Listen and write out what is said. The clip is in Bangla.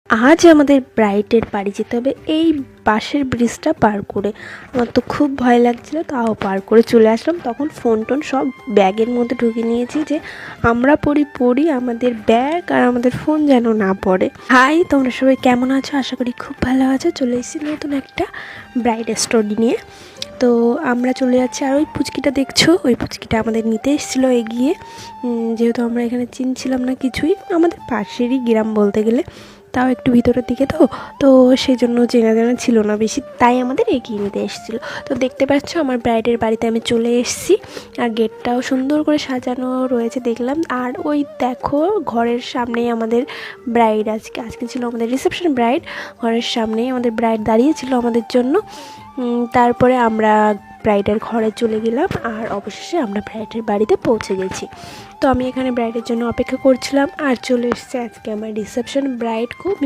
আজ আমাদের ব্রাইডের বাড়ি যেতে হবে এই বাঁশের ব্রিজটা পার করে। আমার তো খুব ভয় লাগছিল, তাও পার করে চলে আসলাম। তখন ফোন টোন সব ব্যাগের মধ্যে ঢুকে নিয়েছি, যে আমরা পড়ি আমাদের ব্যাগ আর আমাদের ফোন যেন না পড়ে। হাই, তোমরা সবাই কেমন আছো? আশা করি খুব ভালো আছো। চলে এসেছি নতুন একটা ব্রাইড স্টোরি নিয়ে। তো আমরা চলে যাচ্ছি, আর ওই পুচকিটা দেখছো, ওই পুচকিটা আমাদের নিতে এসেছিলো এগিয়ে। যেহেতু আমরা এখানে চিনছিলাম না কিছুই, আমাদের পাশেরই গ্রাম বলতে গেলে, তাও একটু ভিতরের দিকে তো সেই জন্য চেনা জানা ছিল না বেশি, তাই আমাদের এগিয়ে নিতে এসেছিলো। তো দেখতে পাচ্ছ আমার ব্রাইডের বাড়িতে আমি চলে এসেছি, আর গেটটাও সুন্দর করে সাজানো রয়েছে দেখলাম। আর ওই দেখো ঘরের সামনেই আমাদের ব্রাইড, আজকে ছিল আমাদের রিসেপশন ব্রাইড। ঘরের সামনেই আমাদের ব্রাইড দাঁড়িয়েছিল আমাদের জন্য। তারপরে আমরা ব্রাইডের ঘরে চলে গেলাম, আর অবশেষে আমরা ব্রাইডের বাড়িতে পৌঁছে গেছি। তো আমি এখানে ব্রাইডের জন্য অপেক্ষা করছিলাম, আর চলে এসেছে আজকে আমার রিসেপশন ব্রাইড। খুব